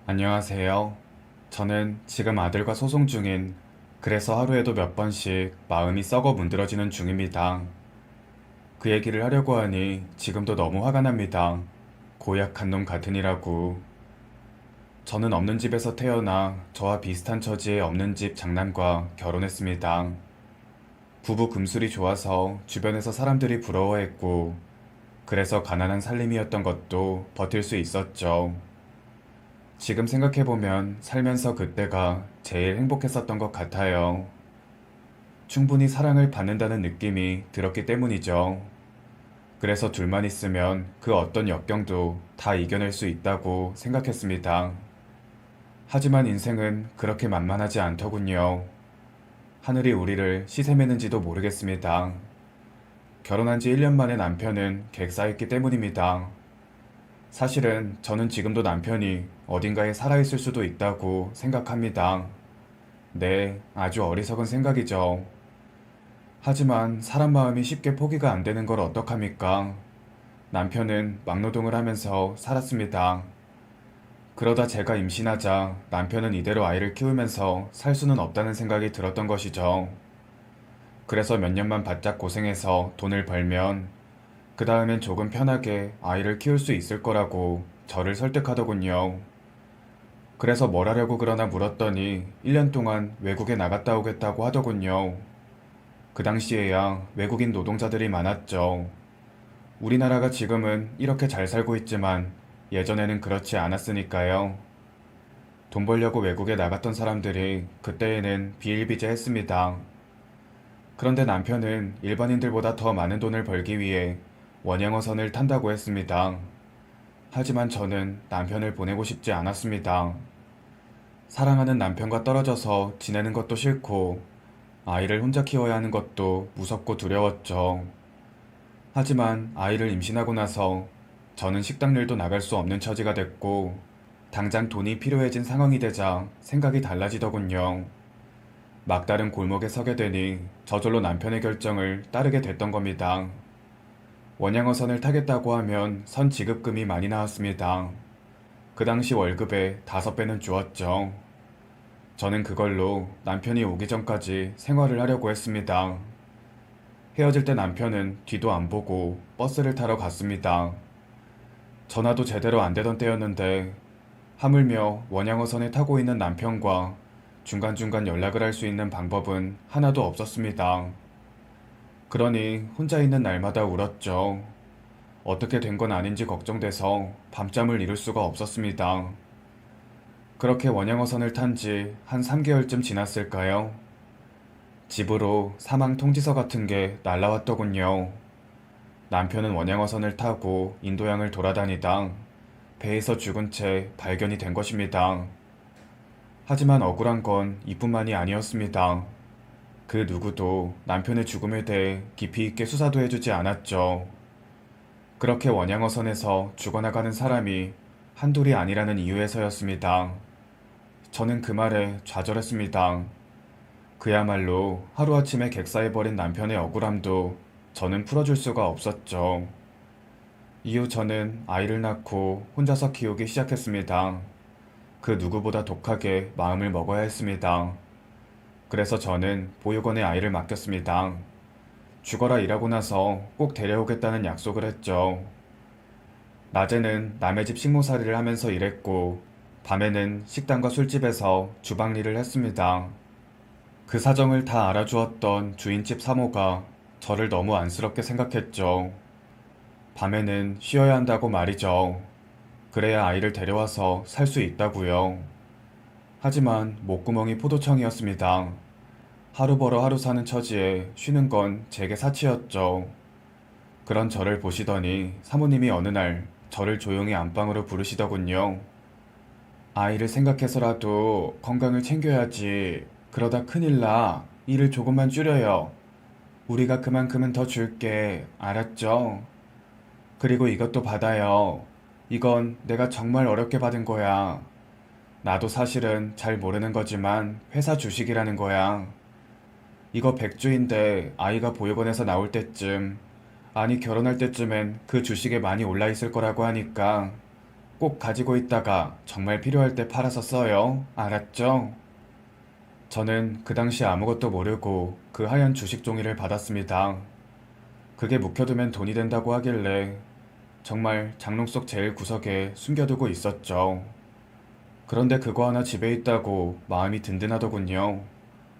안녕하세요. 저는 지금 아들과 소송 중인, 그래서 하루에도 몇 번씩 마음이 썩어 문드러지는 중입니다. 그 얘기를 하려고 하니 지금도 너무 화가 납니다. 고약한 놈 같으니라고. 저는 없는 집에서 태어나 저와 비슷한 처지의 없는 집 장남과 결혼했습니다. 부부 금술이 좋아서 주변에서 사람들이 부러워했고, 그래서 가난한 살림이었던 것도 버틸 수 있었죠. 지금 생각해보면 살면서 그때가 제일 행복했었던 것 같아요. 충분히 사랑을 받는다는 느낌이 들었기 때문이죠. 그래서 둘만 있으면 그 어떤 역경도 다 이겨낼 수 있다고 생각했습니다. 하지만 인생은 그렇게 만만하지 않더군요. 하늘이 우리를 시샘했는지도 모르겠습니다. 결혼한 지 1년 만에 남편은 객사했기 때문입니다. 사실은 저는 지금도 남편이 어딘가에 살아있을 수도 있다고 생각합니다. 네, 아주 어리석은 생각이죠. 하지만 사람 마음이 쉽게 포기가 안 되는 걸 어떡합니까? 남편은 막노동을 하면서 살았습니다. 그러다 제가 임신하자 남편은 이대로 아이를 키우면서 살 수는 없다는 생각이 들었던 것이죠. 그래서 몇 년만 바짝 고생해서 돈을 벌면 그 다음엔 조금 편하게 아이를 키울 수 있을 거라고 저를 설득하더군요. 그래서 뭘 하려고 그러나 물었더니 1년 동안 외국에 나갔다 오겠다고 하더군요. 그 당시에야 외국인 노동자들이 많았죠. 우리나라가 지금은 이렇게 잘 살고 있지만 예전에는 그렇지 않았으니까요. 돈 벌려고 외국에 나갔던 사람들이 그때에는 비일비재했습니다. 그런데 남편은 일반인들보다 더 많은 돈을 벌기 위해 원양어선을 탄다고 했습니다. 하지만 저는 남편을 보내고 싶지 않았습니다. 사랑하는 남편과 떨어져서 지내는 것도 싫고 아이를 혼자 키워야 하는 것도 무섭고 두려웠죠. 하지만 아이를 임신하고 나서 저는 식당 일도 나갈 수 없는 처지가 됐고 당장 돈이 필요해진 상황이 되자 생각이 달라지더군요. 막다른 골목에 서게 되니 저절로 남편의 결정을 따르게 됐던 겁니다. 원양어선을 타겠다고 하면 선 지급금이 많이 나왔습니다. 그 당시 월급의 5배는 주었죠. 저는 그걸로 남편이 오기 전까지 생활을 하려고 했습니다. 헤어질 때 남편은 뒤도 안 보고 버스를 타러 갔습니다. 전화도 제대로 안 되던 때였는데 하물며 원양어선에 타고 있는 남편과 중간중간 연락을 할 수 있는 방법은 하나도 없었습니다. 그러니 혼자 있는 날마다 울었죠. 어떻게 된 건 아닌지 걱정돼서 밤잠을 이룰 수가 없었습니다. 그렇게 원양어선을 탄 지 한 3개월쯤 지났을까요? 집으로 사망 통지서 같은 게 날라왔더군요. 남편은 원양어선을 타고 인도양을 돌아다니다 배에서 죽은 채 발견이 된 것입니다. 하지만 억울한 건 이뿐만이 아니었습니다. 그 누구도 남편의 죽음에 대해 깊이 있게 수사도 해주지 않았죠. 그렇게 원양어선에서 죽어나가는 사람이 한둘이 아니라는 이유에서였습니다. 저는 그 말에 좌절했습니다. 그야말로 하루아침에 객사해버린 남편의 억울함도 저는 풀어줄 수가 없었죠. 이후 저는 아이를 낳고 혼자서 키우기 시작했습니다. 그 누구보다 독하게 마음을 먹어야 했습니다. 그래서 저는 보육원에 아이를 맡겼습니다. 죽어라 일하고 나서 꼭 데려오겠다는 약속을 했죠. 낮에는 남의 집 식모살이를 하면서 일했고, 밤에는 식당과 술집에서 주방 일을 했습니다. 그 사정을 다 알아주었던 주인집 사모가 저를 너무 안쓰럽게 생각했죠. 밤에는 쉬어야 한다고 말이죠. 그래야 아이를 데려와서 살 수 있다고요. 하지만 목구멍이 포도청이었습니다. 하루 벌어 하루 사는 처지에 쉬는 건 제게 사치였죠. 그런 저를 보시더니 사모님이 어느 날 저를 조용히 안방으로 부르시더군요. 아이를 생각해서라도 건강을 챙겨야지. 그러다 큰일 나. 일을 조금만 줄여요. 우리가 그만큼은 더 줄게. 알았죠? 그리고 이것도 받아요. 이건 내가 정말 어렵게 받은 거야. 나도 사실은 잘 모르는 거지만 회사 주식이라는 거야. 이거 100주인데 아이가 보육원에서 나올 때쯤, 아니 결혼할 때쯤엔 그 주식에 많이 올라 있을 거라고 하니까 꼭 가지고 있다가 정말 필요할 때 팔아서 써요. 알았죠? 저는 그 당시 아무것도 모르고 그 하얀 주식 종이를 받았습니다. 그게 묵혀두면 돈이 된다고 하길래 정말 장롱 속 제일 구석에 숨겨두고 있었죠. 그런데 그거 하나 집에 있다고 마음이 든든하더군요.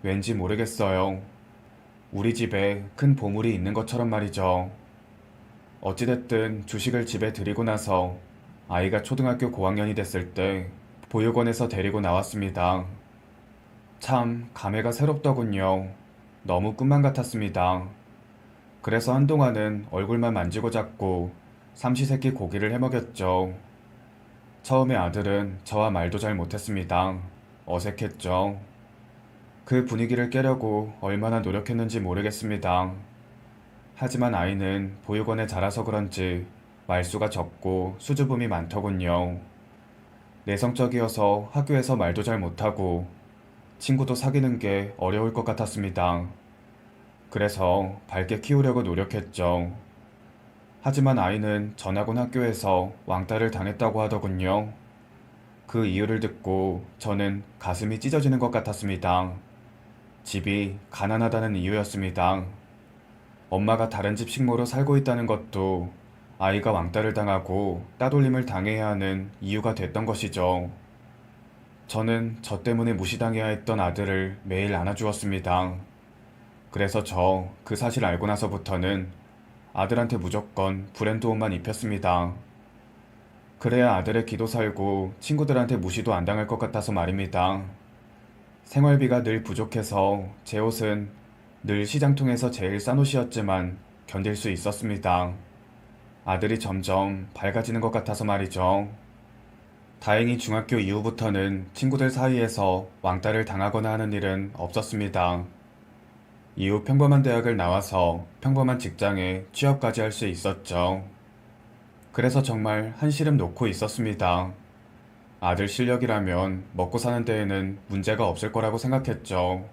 왠지 모르겠어요. 우리 집에 큰 보물이 있는 것처럼 말이죠. 어찌됐든 주식을 집에 들이고 나서 아이가 초등학교 고학년이 됐을 때 보육원에서 데리고 나왔습니다. 참 감회가 새롭더군요. 너무 꿈만 같았습니다. 그래서 한동안은 얼굴만 만지고 잡고 삼시세끼 고기를 해먹였죠. 처음에 아들은 저와 말도 잘 못했습니다. 어색했죠. 그 분위기를 깨려고 얼마나 노력했는지 모르겠습니다. 하지만 아이는 보육원에 자라서 그런지 말수가 적고 수줍음이 많더군요. 내성적이어서 학교에서 말도 잘 못하고 친구도 사귀는 게 어려울 것 같았습니다. 그래서 밝게 키우려고 노력했죠. 하지만 아이는 전학온 학교에서 왕따를 당했다고 하더군요. 그 이유를 듣고 저는 가슴이 찢어지는 것 같았습니다. 집이 가난하다는 이유였습니다. 엄마가 다른 집 식모로 살고 있다는 것도 아이가 왕따를 당하고 따돌림을 당해야 하는 이유가 됐던 것이죠. 저는 저 때문에 무시당해야 했던 아들을 매일 안아주었습니다. 그래서 저 그 사실 알고 나서부터는 아들한테 무조건 브랜드 옷만 입혔습니다. 그래야 아들의 기도 살고 친구들한테 무시도 안 당할 것 같아서 말입니다. 생활비가 늘 부족해서 제 옷은 늘 시장통에서 제일 싼 옷이었지만 견딜 수 있었습니다. 아들이 점점 밝아지는 것 같아서 말이죠. 다행히 중학교 이후부터는 친구들 사이에서 왕따를 당하거나 하는 일은 없었습니다. 이후 평범한 대학을 나와서 평범한 직장에 취업까지 할 수 있었죠. 그래서 정말 한시름 놓고 있었습니다. 아들 실력이라면 먹고 사는 데에는 문제가 없을 거라고 생각했죠.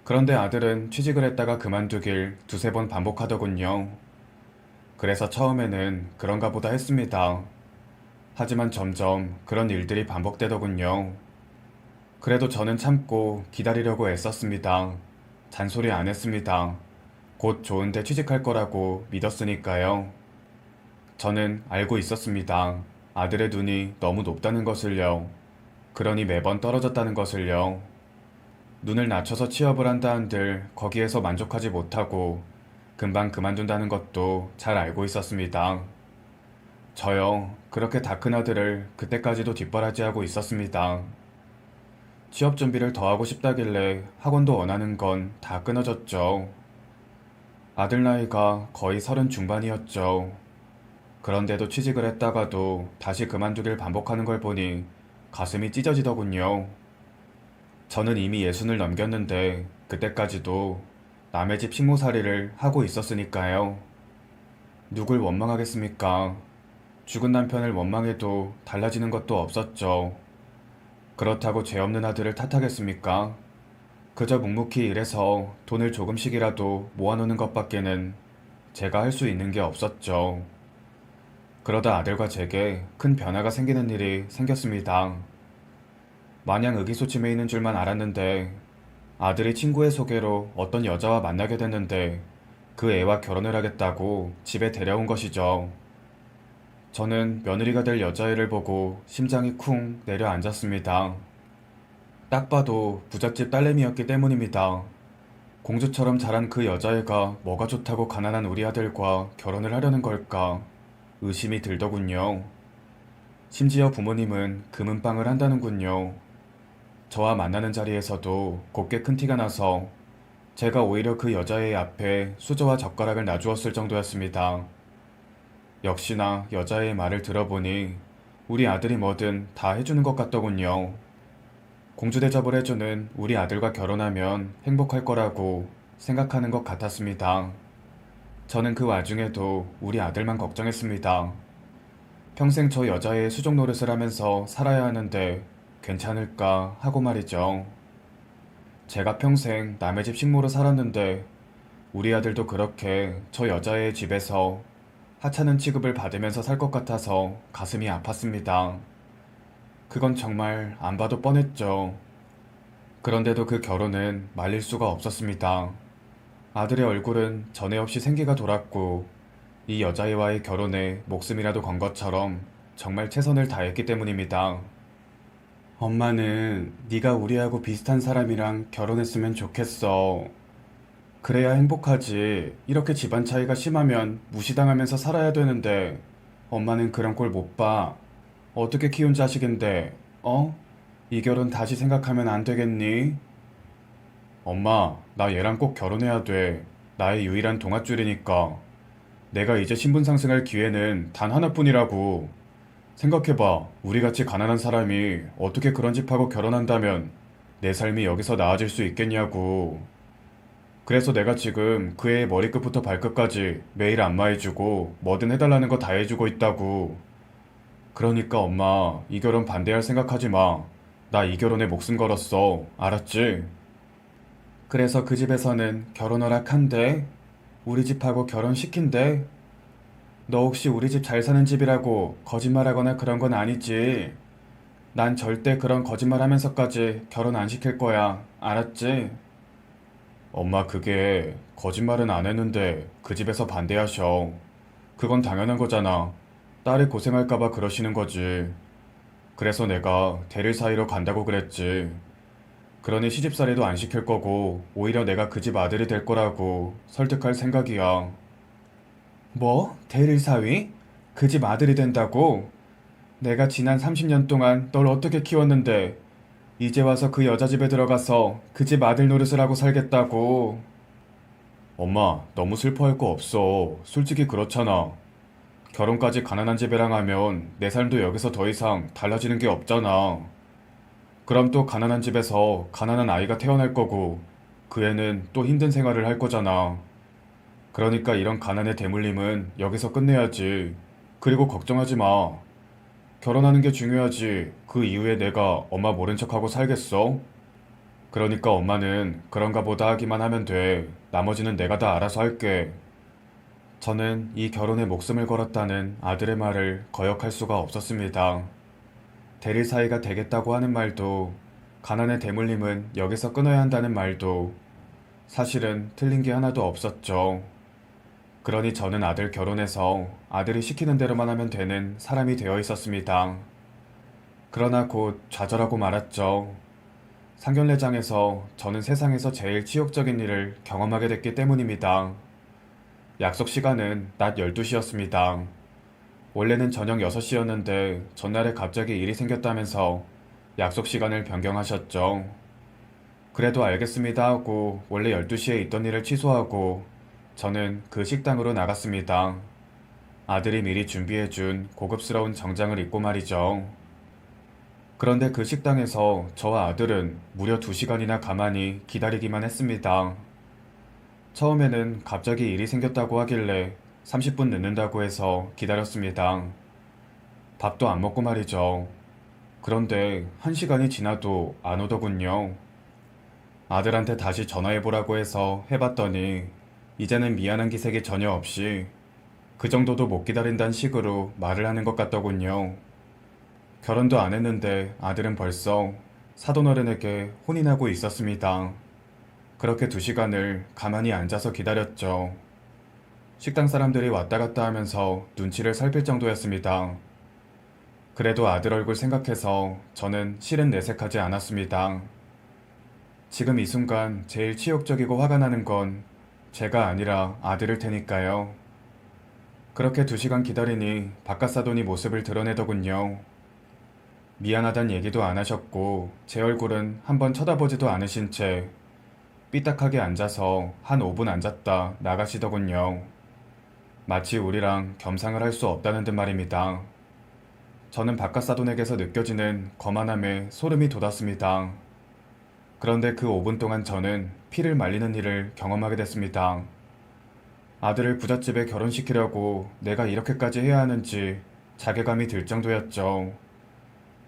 그런데 아들은 취직을 했다가 그만두길 두세 번 반복하더군요. 그래서 처음에는 그런가 보다 했습니다. 하지만 점점 그런 일들이 반복되더군요. 그래도 저는 참고 기다리려고 애썼습니다. 잔소리 안 했습니다. 곧 좋은데 취직할 거라고 믿었으니까요. 저는 알고 있었습니다. 아들의 눈이 너무 높다는 것을요. 그러니 매번 떨어졌다는 것을요. 눈을 낮춰서 취업을 한다 한들 거기에서 만족하지 못하고 금방 그만둔다는 것도 잘 알고 있었습니다. 저요, 그렇게 다 큰 아들을 그때까지도 뒷바라지하고 있었습니다. 취업 준비를 더 하고 싶다길래 학원도 원하는 건 다 끊어졌죠. 아들 나이가 거의 30 중반이었죠. 그런데도 취직을 했다가도 다시 그만두길 반복하는 걸 보니 가슴이 찢어지더군요. 저는 이미 60을 넘겼는데 그때까지도 남의 집 식모살이를 하고 있었으니까요. 누굴 원망하겠습니까? 죽은 남편을 원망해도 달라지는 것도 없었죠. 그렇다고 죄 없는 아들을 탓하겠습니까? 그저 묵묵히 일해서 돈을 조금씩이라도 모아놓는 것밖에는 제가 할 수 있는 게 없었죠. 그러다 아들과 제게 큰 변화가 생기는 일이 생겼습니다. 마냥 의기소침해 있는 줄만 알았는데 아들이 친구의 소개로 어떤 여자와 만나게 됐는데 그 애와 결혼을 하겠다고 집에 데려온 것이죠. 저는 며느리가 될 여자애를 보고 심장이 쿵 내려앉았습니다. 딱 봐도 부잣집 딸내미였기 때문입니다. 공주처럼 자란 그 여자애가 뭐가 좋다고 가난한 우리 아들과 결혼을 하려는 걸까 의심이 들더군요. 심지어 부모님은 금은방을 한다는군요. 저와 만나는 자리에서도 곱게 큰 티가 나서 제가 오히려 그 여자애 앞에 수저와 젓가락을 놔주었을 정도였습니다. 역시나 여자의 말을 들어보니 우리 아들이 뭐든 다 해주는 것 같더군요. 공주 대접을 해주는 우리 아들과 결혼하면 행복할 거라고 생각하는 것 같았습니다. 저는 그 와중에도 우리 아들만 걱정했습니다. 평생 저 여자의 수족 노릇을 하면서 살아야 하는데 괜찮을까 하고 말이죠. 제가 평생 남의 집 식모로 살았는데 우리 아들도 그렇게 저 여자의 집에서 하찮은 취급을 받으면서 살 것 같아서 가슴이 아팠습니다. 그건 정말 안 봐도 뻔했죠. 그런데도 그 결혼은 말릴 수가 없었습니다. 아들의 얼굴은 전에 없이 생기가 돌았고 이 여자애와의 결혼에 목숨이라도 건 것처럼 정말 최선을 다했기 때문입니다. 엄마는 네가 우리하고 비슷한 사람이랑 결혼했으면 좋겠어. 그래야 행복하지. 이렇게 집안 차이가 심하면 무시당하면서 살아야 되는데 엄마는 그런 꼴 못 봐. 어떻게 키운 자식인데, 어? 이 결혼 다시 생각하면 안 되겠니? 엄마, 나 얘랑 꼭 결혼해야 돼. 나의 유일한 동아줄이니까. 내가 이제 신분 상승할 기회는 단 하나뿐이라고. 생각해봐. 우리같이 가난한 사람이 어떻게 그런 집하고 결혼한다면 내 삶이 여기서 나아질 수 있겠냐고. 그래서 내가 지금 그 애의 머리끝부터 발끝까지 매일 안마해주고 뭐든 해달라는 거 다 해주고 있다고. 그러니까 엄마, 이 결혼 반대할 생각하지 마. 나 이 결혼에 목숨 걸었어. 알았지? 그래서 그 집에서는 결혼 허락한대? 우리 집하고 결혼시킨대? 너 혹시 우리 집 잘 사는 집이라고 거짓말하거나 그런 건 아니지? 난 절대 그런 거짓말 하면서까지 결혼 안 시킬 거야. 알았지? 엄마, 그게 거짓말은 안 했는데 그 집에서 반대하셔. 그건 당연한 거잖아. 딸이 고생할까봐 그러시는 거지. 그래서 내가 대릴 사이로 간다고 그랬지. 그러니 시집살이도 안 시킬 거고 오히려 내가 그 집 아들이 될 거라고 설득할 생각이야. 뭐? 대릴 사위? 그 집 아들이 된다고? 내가 지난 30년 동안 널 어떻게 키웠는데 이제 와서 그 여자 집에 들어가서 그 집 아들 노릇을 하고 살겠다고. 엄마, 너무 슬퍼할 거 없어. 솔직히 그렇잖아. 결혼까지 가난한 집애랑 하면 내 삶도 여기서 더 이상 달라지는 게 없잖아. 그럼 또 가난한 집에서 가난한 아이가 태어날 거고 그 애는 또 힘든 생활을 할 거잖아. 그러니까 이런 가난의 대물림은 여기서 끝내야지. 그리고 걱정하지 마. 결혼하는 게 중요하지. 그 이후에 내가 엄마 모른 척하고 살겠어? 그러니까 엄마는 그런가 보다 하기만 하면 돼. 나머지는 내가 다 알아서 할게. 저는 이 결혼에 목숨을 걸었다는 아들의 말을 거역할 수가 없었습니다. 대릴 사이가 되겠다고 하는 말도, 가난의 대물림은 여기서 끊어야 한다는 말도 사실은 틀린 게 하나도 없었죠. 그러니 저는 아들 결혼해서 아들이 시키는 대로만 하면 되는 사람이 되어 있었습니다. 그러나 곧 좌절하고 말았죠. 상견례장에서 저는 세상에서 제일 치욕적인 일을 경험하게 됐기 때문입니다. 약속 시간은 낮 12시였습니다. 원래는 저녁 6시였는데 전날에 갑자기 일이 생겼다면서 약속 시간을 변경하셨죠. 그래도 알겠습니다 하고 원래 12시에 있던 일을 취소하고 저는 그 식당으로 나갔습니다. 아들이 미리 준비해준 고급스러운 정장을 입고 말이죠. 그런데 그 식당에서 저와 아들은 무려 2시간이나 가만히 기다리기만 했습니다. 처음에는 갑자기 일이 생겼다고 하길래 30분 늦는다고 해서 기다렸습니다. 밥도 안 먹고 말이죠. 그런데 1시간이 지나도 안 오더군요. 아들한테 다시 전화해보라고 해서 해봤더니 이제는 미안한 기색이 전혀 없이 그 정도도 못 기다린다는 식으로 말을 하는 것 같더군요. 결혼도 안 했는데 아들은 벌써 사돈어른에게 혼인하고 있었습니다. 그렇게 2시간을 가만히 앉아서 기다렸죠. 식당 사람들이 왔다 갔다 하면서 눈치를 살필 정도였습니다. 그래도 아들 얼굴 생각해서 저는 실은 내색하지 않았습니다. 지금 이 순간 제일 치욕적이고 화가 나는 건 제가 아니라 아들일 테니까요. 그렇게 2시간 기다리니 바깥사돈이 모습을 드러내더군요. 미안하단 얘기도 안 하셨고 제 얼굴은 한번 쳐다보지도 않으신 채 삐딱하게 앉아서 한 5분 앉았다 나가시더군요. 마치 우리랑 겸상을 할 수 없다는 듯 말입니다. 저는 바깥사돈에게서 느껴지는 거만함에 소름이 돋았습니다. 그런데 그 5분 동안 저는 피를 말리는 일을 경험하게 됐습니다. 아들을 부잣집에 결혼시키려고 내가 이렇게까지 해야 하는지 자괴감이 들 정도였죠.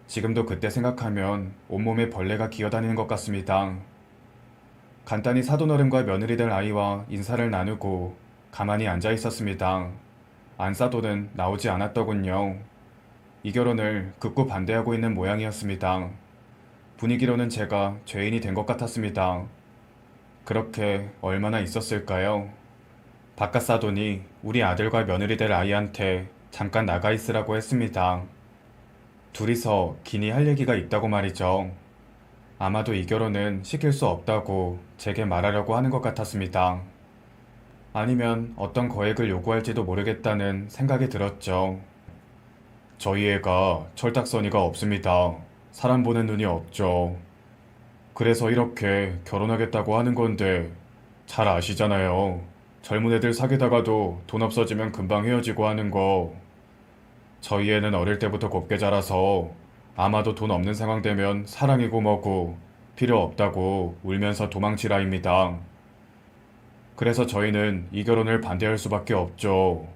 지금도 그때 생각하면 온몸에 벌레가 기어다니는 것 같습니다. 간단히 사돈어른과 며느리들 아이와 인사를 나누고 가만히 앉아서 한 5분 앉았다 나가시더군요. 마치 우리랑 겸상을 할 수 없다는 듯 말입니다. 저는 바깥사돈에게서 느껴지는 거만함에 소름이 돋았습니다. 그런데 그 5분 동안 저는 피를 말리는 일을 경험하게 됐습니다. 아들을 부잣집에 결혼시키려고 내가 이렇게까지 해야 하는지 자괴감이 들 정도였죠. 지금도 그때 생각하면 온몸에 벌레가 기어다니는 것 같습니다. 간단히 사돈어른과 며느리들 아이와 인사를 나누고 가만히 앉아 있었습니다. 안사돈은 나오지 않았더군요. 이 결혼을 극구 반대하고 있는 모양이었습니다. 분위기로는 제가 죄인이 된 것 같았습니다. 그렇게 얼마나 있었을까요? 바깥사돈이 우리 아들과 며느리 될 아이한테 잠깐 나가 있으라고 했습니다. 둘이서 기니 할 얘기가 있다고 말이죠. 아마도 이 결혼은 시킬 수 없다고 제게 말하려고 하는 것 같았습니다. 아니면 어떤 거액을 요구할지도 모르겠다는 생각이 들었죠. 저희 애가 철딱서니가 없습니다. 사람 보는 눈이 없죠. 그래서 이렇게 결혼하겠다고 하는 건데 잘 아시잖아요. 젊은 애들 사귀다가도 돈 없어지면 금방 헤어지고 하는 거. 저희 애는 어릴 때부터 곱게 자라서 아마도 돈 없는 상황 되면 사랑이고 뭐고 필요 없다고 울면서 도망칠 아이입니다. 그래서 저희는 이 결혼을 반대할 수밖에 없죠.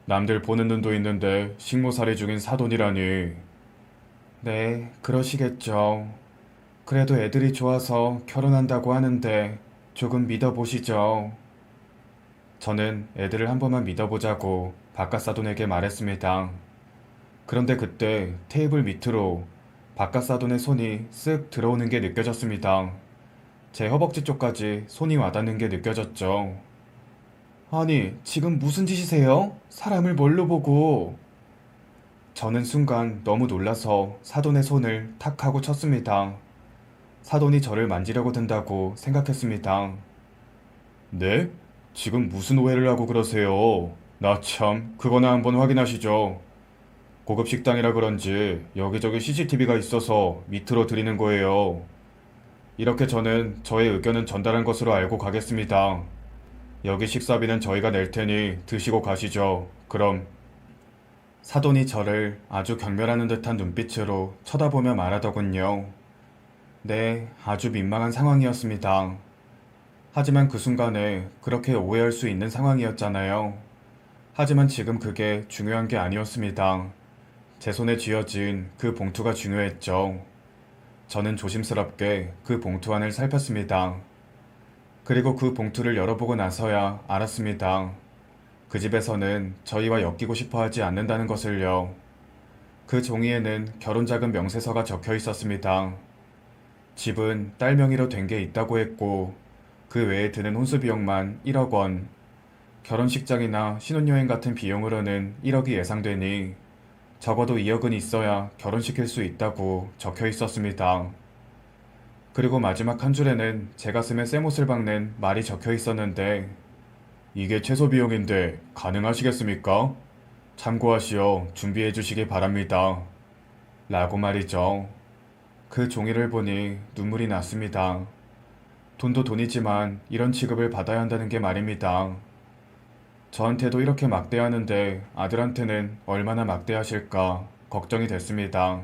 남들 보는 눈도 있는데 식모살이 중인 사돈이라니. 네, 그러시겠죠. 그래도 애들이 좋아서 결혼한다고 하는데 조금 믿어보시죠. 저는 애들을 한 번만 믿어보자고 바깥사돈에게 말했습니다. 그런데 그때 테이블 밑으로 바깥사돈의 손이 쓱 들어오는 게 느껴졌습니다. 제 허벅지 쪽까지 손이 와닿는 게 느껴졌죠. 아니, 지금 무슨 짓이세요? 사람을 뭘로 보고? 저는 순간 너무 놀라서 사돈의 손을 탁 하고 쳤습니다. 사돈이 저를 만지려고 든다고 생각했습니다. 네? 지금 무슨 오해를 하고 그러세요? 나 참, 그거나 한번 확인하시죠. 고급 식당이라 그런지 여기저기 CCTV가 있어서 밑으로 드리는 거예요. 이렇게 저는 저의 의견은 전달한 것으로 알고 가겠습니다. 여기 식사비는 저희가 낼 테니 드시고 가시죠. 그럼. 사돈이 저를 아주 경멸하는 듯한 눈빛으로 쳐다보며 말하더군요. 네, 아주 민망한 상황이었습니다. 하지만 그 순간에 그렇게 오해할 수 있는 상황이었잖아요. 하지만 지금 그게 중요한 게 아니었습니다. 제 손에 쥐어진 그 봉투가 중요했죠. 저는 조심스럽게 그 봉투 안을 살폈습니다. 그리고 그 봉투를 열어보고 나서야 알았습니다. 그 집에서는 저희와 엮이고 싶어 하지 않는다는 것을요. 그 종이에는 결혼자금 명세서가 적혀 있었습니다. 집은 딸 명의로 된 게 있다고 했고, 그 외에 드는 혼수 비용만 1억 원, 결혼식장이나 신혼여행 같은 비용으로는 1억이 예상되니 적어도 2억은 있어야 결혼시킬 수 있다고 적혀 있었습니다. 그리고 마지막 한 줄에는 제 가슴에 쇠못을 박는 말이 적혀 있었는데, 이게 최소 비용인데 가능하시겠습니까? 참고하시어 준비해 주시기 바랍니다. 라고 말이죠. 그 종이를 보니 눈물이 났습니다. 돈도 돈이지만 이런 취급을 받아야 한다는 게 말입니다. 저한테도 이렇게 막대하는데 아들한테는 얼마나 막대하실까 걱정이 됐습니다.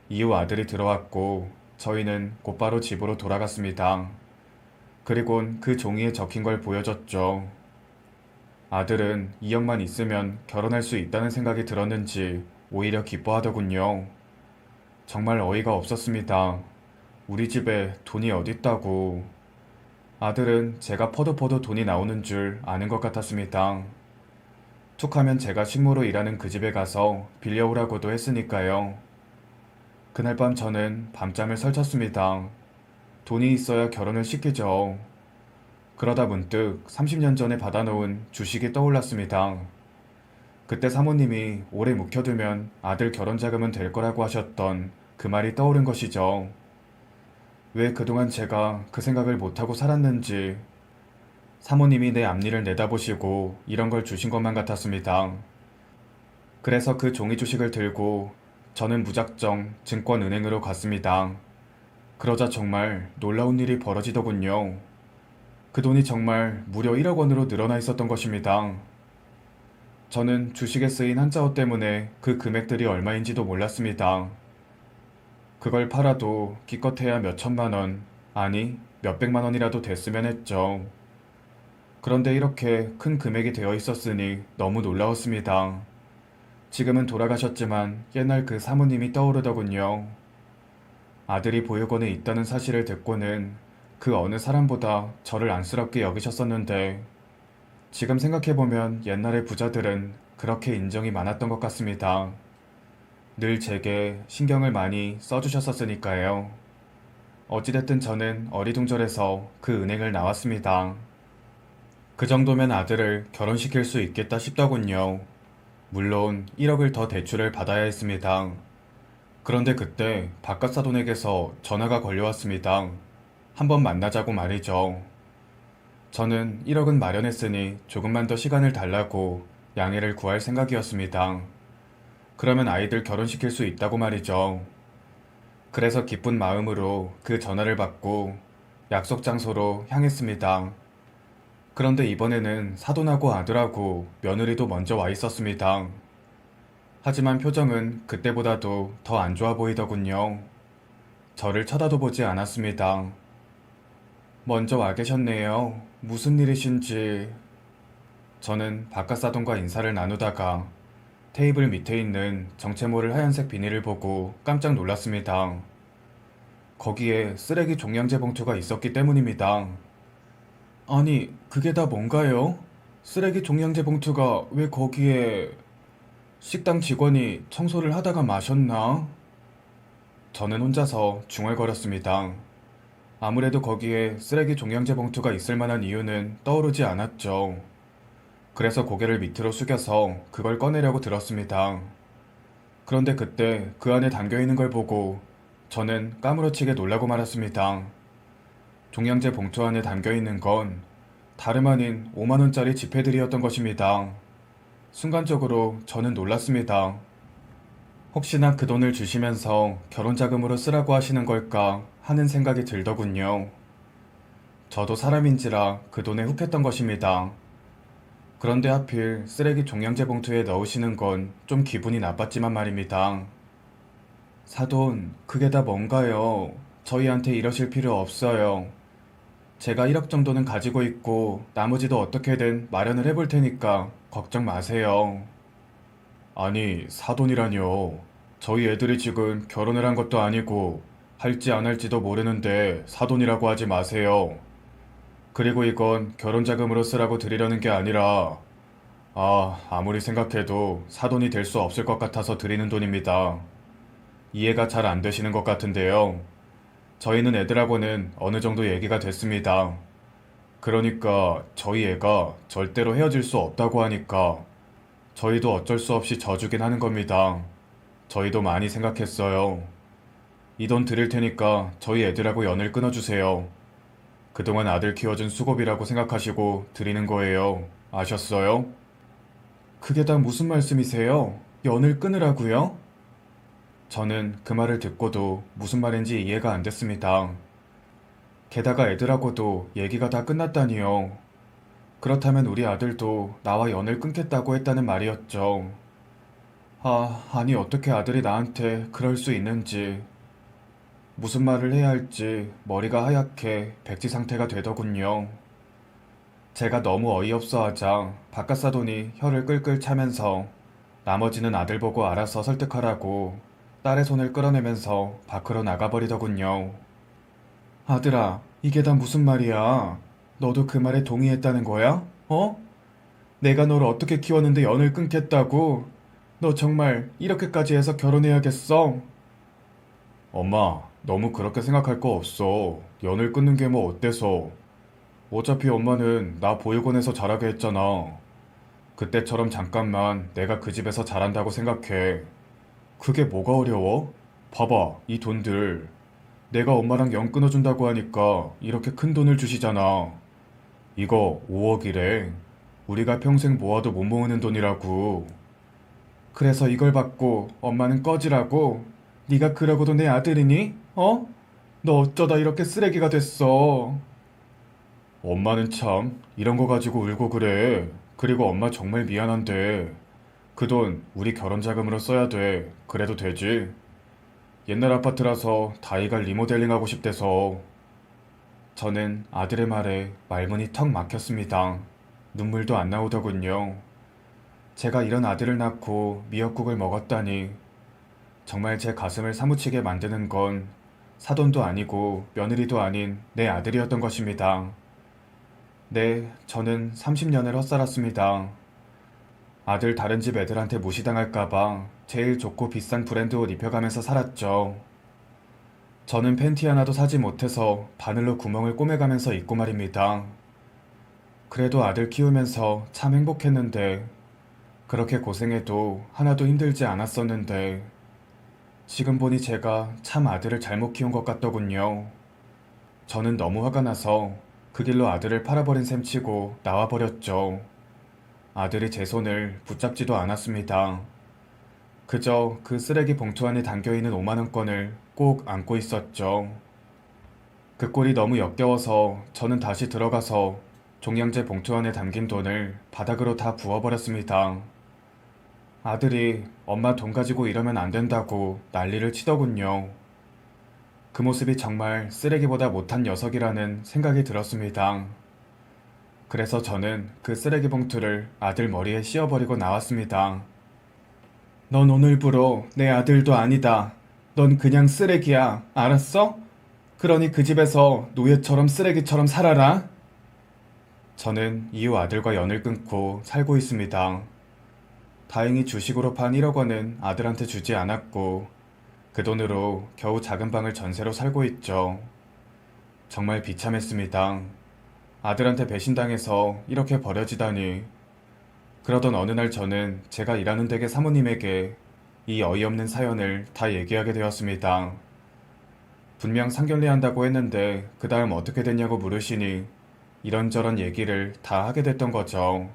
이후 아들이 들어왔고 저희는 곧바로 집으로 돌아갔습니다. 그리곤 그 종이에 적힌 걸 보여줬죠. 아들은 2억만 있으면 결혼할 수 있다는 생각이 들었는지 오히려 기뻐하더군요. 정말 어이가 없었습니다. 우리 집에 돈이 어딨다고. 아들은 제가 퍼도 돈이 나오는 줄 아는 것 같았습니다. 툭하면 제가 식모로 일하는 그 집에 가서 빌려오라고도 했으니까요. 그날 밤 저는 밤잠을 설쳤습니다. 돈이 있어야 결혼을 시키죠. 그러다 문득 30년 전에 받아놓은 주식이 떠올랐습니다. 그때 사모님이 오래 묵혀두면 아들 결혼 자금은 될 거라고 하셨던 그 말이 떠오른 것이죠. 왜 그동안 제가 그 생각을 못하고 살았는지 사모님이 내 앞니를 내다보시고 이런 걸 주신 것만 같았습니다. 그래서 그 종이 주식을 들고 저는 무작정 증권은행으로 갔습니다. 그러자 정말 놀라운 일이 벌어지더군요. 그 돈이 정말 무려 1억 원으로 늘어나 있었던 것입니다. 저는 주식에 쓰인 한자어 때문에 그 금액들이 얼마인지도 몰랐습니다. 그걸 팔아도 기껏해야 몇 천만 원, 아니 몇 백만 원이라도 됐으면 했죠. 그런데 이렇게 큰 금액이 되어 있었으니 너무 놀라웠습니다. 지금은 돌아가셨지만 옛날 그 사모님이 떠오르더군요. 아들이 보육원에 있다는 사실을 듣고는 그 어느 사람보다 저를 안쓰럽게 여기셨었는데 지금 생각해보면 옛날의 부자들은 그렇게 인정이 많았던 것 같습니다. 늘 제게 신경을 많이 써주셨었으니까요. 어찌됐든 저는 어리둥절해서 그 은행을 나왔습니다. 그 정도면 아들을 결혼시킬 수 있겠다 싶더군요. 물론 1억을 더 대출을 받아야 했습니다. 그런데 그때 바깥사돈에게서 전화가 걸려왔습니다. 한번 만나자고 말이죠. 저는 1억은 마련했으니 조금만 더 시간을 달라고 양해를 구할 생각이었습니다. 그러면 아이들 결혼시킬 수 있다고 말이죠. 그래서 기쁜 마음으로 그 전화를 받고 약속 장소로 향했습니다. 그런데 이번에는 사돈하고 아들하고 며느리도 먼저 와 있었습니다. 하지만 표정은 그때보다도 더 안 좋아 보이더군요. 저를 쳐다도 보지 않았습니다. 먼저 와 계셨네요. 무슨 일이신지. 저는 바깥사돈과 인사를 나누다가 테이블 밑에 있는 정체 모를 하얀색 비닐을 보고 깜짝 놀랐습니다. 거기에 쓰레기 종량제 봉투가 있었기 때문입니다. 아니, 그게 다 뭔가요? 쓰레기 종량제 봉투가 왜 거기에... 식당 직원이 청소를 하다가 마셨나? 저는 혼자서 중얼거렸습니다. 아무래도 거기에 쓰레기 종량제 봉투가 있을 만한 이유는 떠오르지 않았죠. 그래서 고개를 밑으로 숙여서 그걸 꺼내려고 들었습니다. 그런데 그때 그 안에 담겨있는 걸 보고 저는 까무러치게 놀라고 말았습니다. 종량제 봉투 안에 담겨있는 건 다름 아닌 5만원짜리 지폐들이었던 것입니다. 순간적으로 저는 놀랐습니다. 혹시나 그 돈을 주시면서 결혼자금으로 쓰라고 하시는 걸까 하는 생각이 들더군요. 저도 사람인지라 그 돈에 훅했던 것입니다. 그런데 하필 쓰레기 종량제 봉투에 넣으시는 건 좀 기분이 나빴지만 말입니다. 사돈, 그게 다 뭔가요? 저희한테 이러실 필요 없어요. 제가 1억 정도는 가지고 있고 나머지도 어떻게든 마련을 해볼 테니까 걱정 마세요. 아니, 사돈이라뇨. 저희 애들이 지금 결혼을 한 것도 아니고 할지 안 할지도 모르는데 사돈이라고 하지 마세요. 그리고 이건 결혼자금으로 쓰라고 드리려는 게 아니라 아무리 생각해도 사돈이 될 수 없을 것 같아서 드리는 돈입니다. 이해가 잘 안 되시는 것 같은데요. 저희는 애들하고는 어느 정도 얘기가 됐습니다. 그러니까 저희 애가 절대로 헤어질 수 없다고 하니까 저희도 어쩔 수 없이 져주긴 하는 겁니다. 저희도 많이 생각했어요. 이 돈 드릴 테니까 저희 애들하고 연을 끊어주세요. 그동안 아들 키워준 수고비라고 생각하시고 드리는 거예요. 아셨어요? 그게 다 무슨 말씀이세요? 연을 끊으라고요? 저는 그 말을 듣고도 무슨 말인지 이해가 안 됐습니다. 게다가 애들하고도 얘기가 다 끝났다니요. 그렇다면 우리 아들도 나와 연을 끊겠다고 했다는 말이었죠. 아니 어떻게 아들이 나한테 그럴 수 있는지. 무슨 말을 해야 할지 머리가 하얗게 백지 상태가 되더군요. 제가 너무 어이없어 하자 바깥사돈이 혀를 끌끌 차면서 나머지는 아들 보고 알아서 설득하라고 딸의 손을 끌어내면서 밖으로 나가버리더군요. 아들아, 이게 다 무슨 말이야? 너도 그 말에 동의했다는 거야? 어? 내가 너를 어떻게 키웠는데 연을 끊겠다고? 너 정말 이렇게까지 해서 결혼해야겠어? 엄마, 너무 그렇게 생각할 거 없어. 연을 끊는 게 뭐 어때서? 어차피 엄마는 나 보육원에서 자라게 했잖아. 그때처럼 잠깐만 내가 그 집에서 자란다고 생각해. 그게 뭐가 어려워? 봐봐, 이 돈들. 내가 엄마랑 연 끊어준다고 하니까 이렇게 큰 돈을 주시잖아. 이거 5억이래. 우리가 평생 모아도 못 모으는 돈이라고. 그래서 이걸 받고 엄마는 꺼지라고? 네가 그러고도 내 아들이니? 어? 너 어쩌다 이렇게 쓰레기가 됐어? 엄마는 참 이런 거 가지고 울고 그래. 그리고 엄마 정말 미안한데 그 돈 우리 결혼 자금으로 써야 돼. 그래도 되지? 옛날 아파트라서 다이가 리모델링하고 싶대서. 저는 아들의 말에 말문이 턱 막혔습니다. 눈물도 안 나오더군요. 제가 이런 아들을 낳고 미역국을 먹었다니. 정말 제 가슴을 사무치게 만드는 건 사돈도 아니고 며느리도 아닌 내 아들이었던 것입니다. 네, 저는 30년을 헛살았습니다. 아들 다른 집 애들한테 무시당할까봐 제일 좋고 비싼 브랜드 옷 입혀가면서 살았죠. 저는 팬티 하나도 사지 못해서 바늘로 구멍을 꼬매가면서 입고 말입니다. 그래도 아들 키우면서 참 행복했는데, 그렇게 고생해도 하나도 힘들지 않았었는데, 지금 보니 제가 참 아들을 잘못 키운 것 같더군요. 저는 너무 화가 나서 그 길로 아들을 팔아버린 셈 치고 나와버렸죠. 아들이 제 손을 붙잡지도 않았습니다. 그저 그 쓰레기 봉투 안에 담겨있는 5만원권을 꼭 안고 있었죠. 그 꼴이 너무 역겨워서 저는 다시 들어가서 종량제 봉투 안에 담긴 돈을 바닥으로 다 부어버렸습니다. 아들이 엄마 돈 가지고 이러면 안 된다고 난리를 치더군요. 그 모습이 정말 쓰레기보다 못한 녀석이라는 생각이 들었습니다. 그래서 저는 그 쓰레기 봉투를 아들 머리에 씌워버리고 나왔습니다. 넌 오늘부로 내 아들도 아니다. 넌 그냥 쓰레기야. 알았어? 그러니 그 집에서 노예처럼 쓰레기처럼 살아라. 저는 이후 아들과 연을 끊고 살고 있습니다. 다행히 주식으로 판 1억 원은 아들한테 주지 않았고 그 돈으로 겨우 작은 방을 전세로 살고 있죠. 정말 비참했습니다. 아들한테 배신당해서 이렇게 버려지다니. 그러던 어느 날 저는 제가 일하는 댁의 사모님에게 이 어이없는 사연을 다 얘기하게 되었습니다. 분명 상견례 한다고 했는데 그 다음 어떻게 됐냐고 물으시니 이런저런 얘기를 다 하게 됐던 거죠.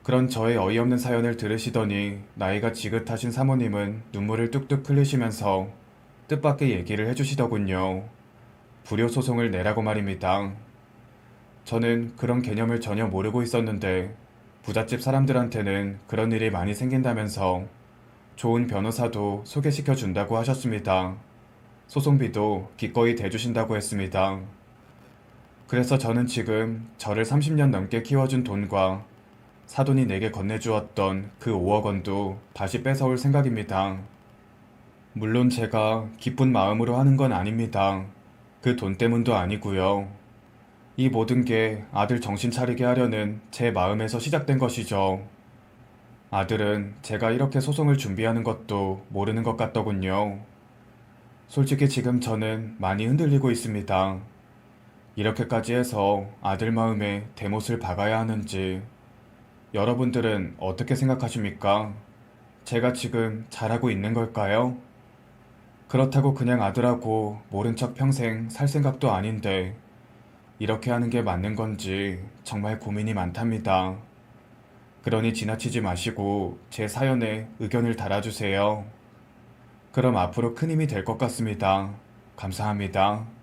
그런 저의 어이없는 사연을 들으시더니 나이가 지긋하신 사모님은 눈물을 뚝뚝 흘리시면서 뜻밖의 얘기를 해주시더군요. 불효소송을 내라고 말입니다. 저는 그런 개념을 전혀 모르고 있었는데 부잣집 사람들한테는 그런 일이 많이 생긴다면서 좋은 변호사도 소개시켜 준다고 하셨습니다. 소송비도 기꺼이 대주신다고 했습니다. 그래서 저는 지금 저를 30년 넘게 키워준 돈과 사돈이 내게 건네주었던 그 5억 원도 다시 뺏어올 생각입니다. 물론 제가 기쁜 마음으로 하는 건 아닙니다. 그 돈 때문도 아니고요. 이 모든 게 아들 정신 차리게 하려는 제 마음에서 시작된 것이죠. 아들은 제가 이렇게 소송을 준비하는 것도 모르는 것 같더군요. 솔직히 지금 저는 많이 흔들리고 있습니다. 이렇게까지 해서 아들 마음에 대못을 박아야 하는지. 여러분들은 어떻게 생각하십니까? 제가 지금 잘하고 있는 걸까요? 그렇다고 그냥 아들하고 모른 척 평생 살 생각도 아닌데 이렇게 하는 게 맞는 건지 정말 고민이 많답니다. 그러니 지나치지 마시고 제 사연에 의견을 달아주세요. 그럼 앞으로 큰 힘이 될 것 같습니다. 감사합니다.